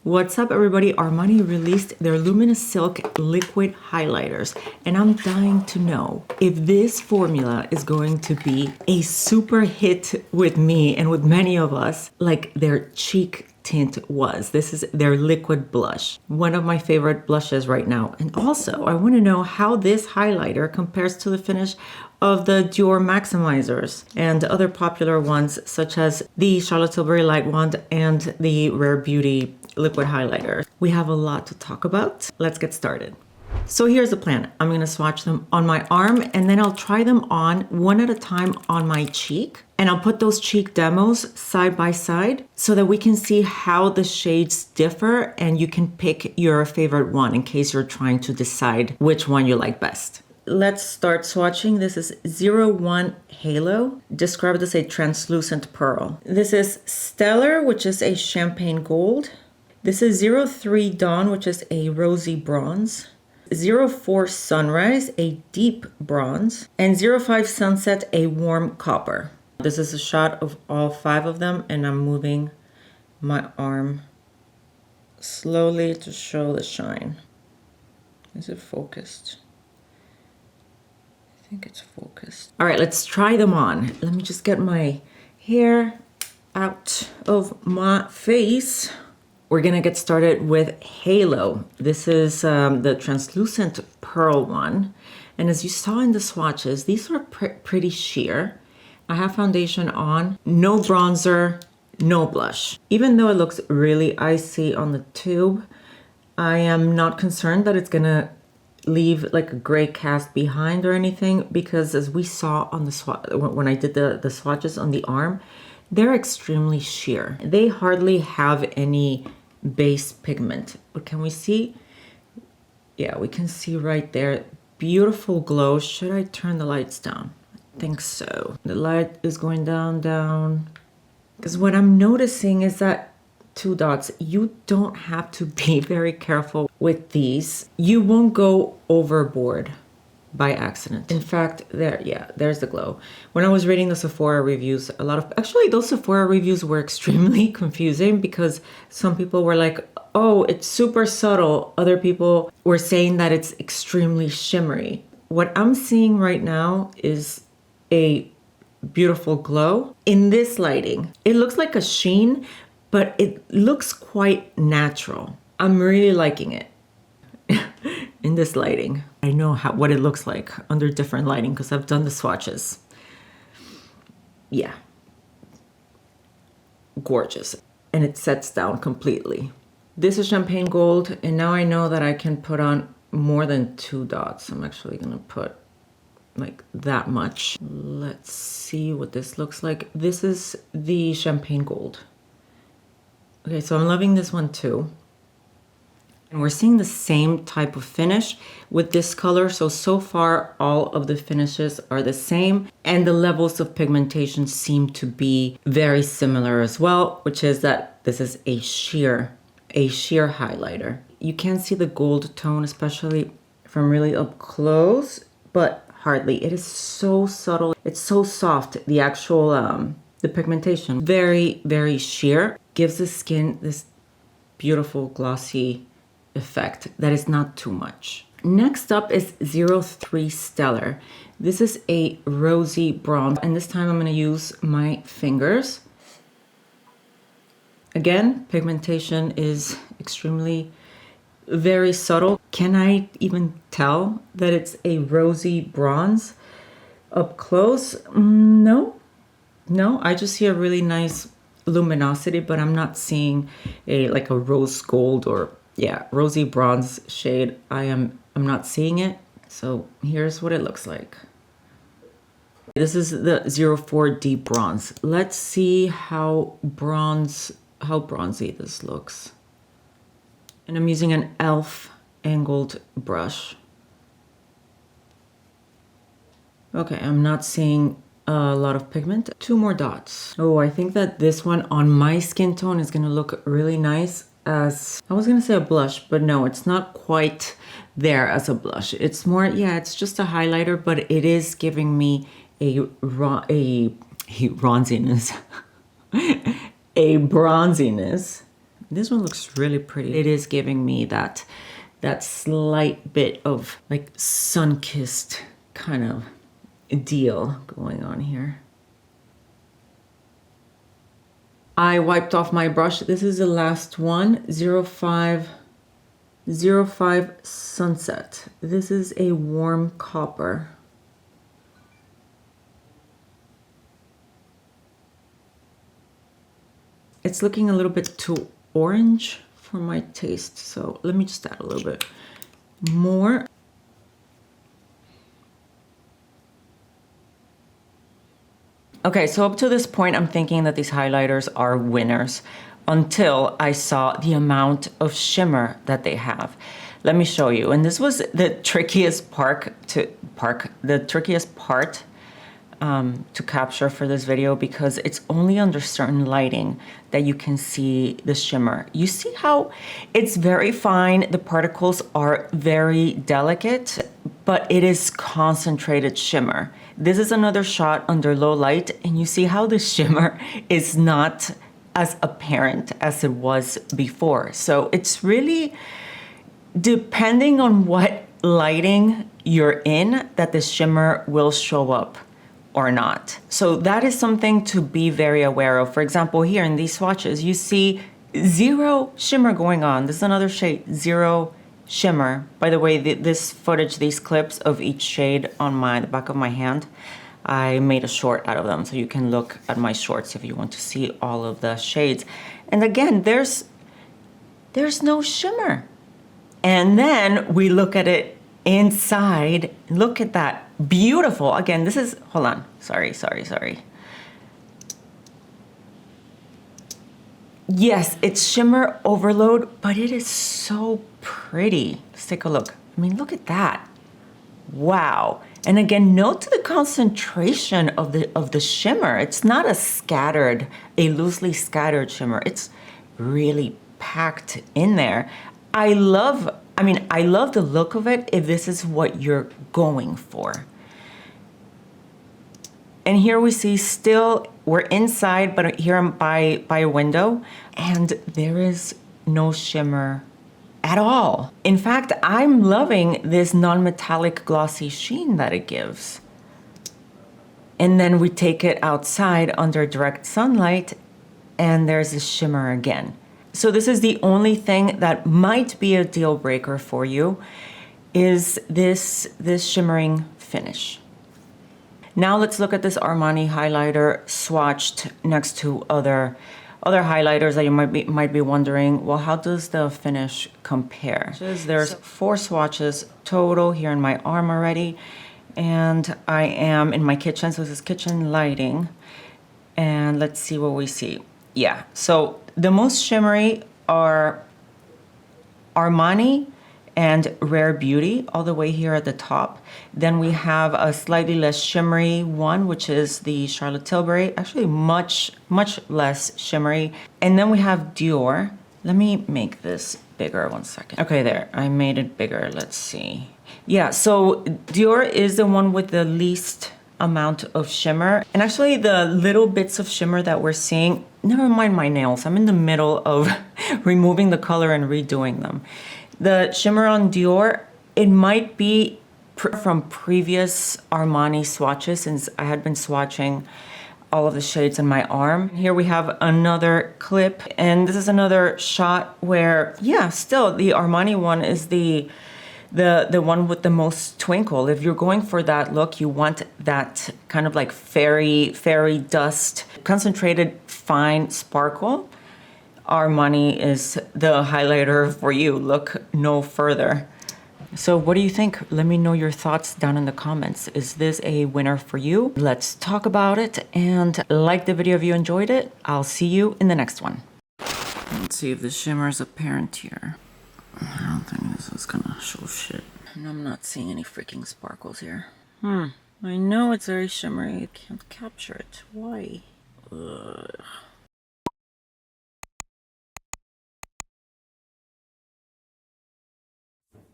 What's up, everybody? Armani released their Luminous Silk Liquid Highlighters, and I'm dying to know if this formula is going to be a super hit with me and with many of us, like their cheek tint was. This is their liquid blush, one of my favorite blushes right now. And also, I want to know how this highlighter compares to the finish of the Dior Maximizers and other popular ones, such as the Charlotte Tilbury Light Wand and the Rare Beauty liquid highlighter. We have a lot to talk about. Let's get started. So here's the plan. I'm gonna swatch them on my arm and then I'll try them on one at a time on my cheek. And I'll put those cheek demos side by side so that we can see how the shades differ and you can pick your favorite one in case you're trying to decide which one you like best. Let's start swatching. This is 01 Halo, described as a translucent pearl. This is Stellar, which is a champagne gold. This is 03 Dawn, which is a rosy bronze. 04 Sunrise, a deep bronze. And 05 Sunset, a warm copper. This is a shot of all 5 of them, and I'm moving my arm slowly to show the shine. Is it focused? I think it's focused. All right, let's try them on. Let me just get my hair out of my face. We're gonna get started with Halo. This is the translucent pearl one. And as you saw in the swatches, these are pretty sheer. I have foundation on, no bronzer, no blush. Even though it looks really icy on the tube, I am not concerned that it's gonna leave like a gray cast behind or anything, because as we saw on the when I did the swatches on the arm, they're extremely sheer. They hardly have any base pigment. But can we see? Yeah, we can see right there. Beautiful glow. Should I turn the lights down? I think so. The light is going down, down. Because what I'm noticing is that 2 dots, you don't have to be very careful with these. You won't go overboard by accident. In fact, there's the glow. When I was reading the Sephora reviews, actually those Sephora reviews were extremely confusing because some people were like, oh, it's super subtle. Other people were saying that it's extremely shimmery. What I'm seeing right now is a beautiful glow. In this lighting, it looks like a sheen, but it looks quite natural. I'm really liking it in this lighting. I know what it looks like under different lighting because I've done the swatches. Yeah. Gorgeous. And it sets down completely. This is champagne gold, and now I know that I can put on more than 2 dots. I'm actually gonna put like that much. Let's see what this looks like. This is the champagne gold. Okay, so I'm loving this one too. And we're seeing the same type of finish with this color. So far, all of the finishes are the same. And the levels of pigmentation seem to be very similar as well, which is that this is a sheer highlighter. You can see the gold tone, especially from really up close, but hardly. It is so subtle. It's so soft. The actual, the pigmentation, very, very sheer. Gives the skin this beautiful glossy effect that is not too much. Next up is 03 Stellar. This is a rosy bronze, and this time I'm going to use my fingers. Again, pigmentation is extremely very subtle. Can I even tell that it's a rosy bronze up close? No, I just see a really nice luminosity, but I'm not seeing like a rose gold or rosy bronze shade. I'm not seeing it. So here's what it looks like. This is the 04 Deep Bronze. Let's see how bronzy this looks. And I'm using an e.l.f. angled brush. Okay, I'm not seeing a lot of pigment. 2 more dots. Oh, I think that this one on my skin tone is gonna look really nice as, I was gonna say a blush, but no, it's not quite there as a blush. It's more, it's just a highlighter, but it is giving me a bronziness. A bronziness. This one looks really pretty. It is giving me that slight bit of like sun-kissed kind of deal going on here. I wiped off my brush. This is the last one, 05 Sunset. This is a warm copper. It's looking a little bit too orange for my taste, so let me just add a little bit more. Okay, so up to this point, I'm thinking that these highlighters are winners until I saw the amount of shimmer that they have. Let me show you. And this was the trickiest part to capture for this video, because it's only under certain lighting that you can see the shimmer. You see how it's very fine. The particles are very delicate, but it is concentrated shimmer. This is another shot under low light, and you see how the shimmer is not as apparent as it was before. So it's really depending on what lighting you're in that the shimmer will show up or not. So that is something to be very aware of. For example, here in these swatches, you see zero shimmer going on. This is another shade, zero shimmer. By the way, this footage, these clips of each shade on the back of my hand, I made a short out of them, so you can look at my shorts if you want to see all of the shades. And again, there's no shimmer. And then we look at it inside. Look at that. Beautiful. Again, this is, hold on. Sorry. Yes, it's shimmer overload, but it is so pretty. Let's take a look. I mean, look at that. Wow. And again, note the concentration of the shimmer. It's not a loosely scattered shimmer. It's really packed in there. I love the look of it if this is what you're going for. And here we see we're inside, but here I'm by a window, and there is no shimmer at all. In fact, I'm loving this non-metallic glossy sheen that it gives. And then we take it outside under direct sunlight, and there's a shimmer again. So this is the only thing that might be a deal breaker for you, is this shimmering finish. Now let's look at this Armani highlighter swatched next to other highlighters that you might be wondering, well, how does the finish compare? There's 4 swatches total here in my arm already, and I am in my kitchen, so this is kitchen lighting. And let's see what we see. Yeah, so the most shimmery are Armani and Rare Beauty, all the way here at the top. Then we have a slightly less shimmery one, which is the Charlotte Tilbury, actually much less shimmery. And then we have Dior. Let me make this bigger, 1 second. Okay, there, I made it bigger, let's see. Yeah, so Dior is the one with the least amount of shimmer. And actually the little bits of shimmer that we're seeing, never mind my nails, I'm in the middle of removing the color and redoing them. The shimmer on Dior, it might be from previous Armani swatches, since I had been swatching all of the shades in my arm. Here we have another clip, and this is another shot where, yeah, still the Armani one is the one with the most twinkle. If you're going for that look, you want that kind of like fairy dust, concentrated fine sparkle. Armani is the highlighter for you. Look no further. So what do you think? Let me know your thoughts down in the comments. Is this a winner for you? Let's talk about it, and like the video if you enjoyed it. I'll see you in the next one. Let's see if the shimmer is apparent here. I don't think this is gonna show shit. And I'm not seeing any freaking sparkles here. I know it's very shimmery. I can't capture it. Why? Ugh.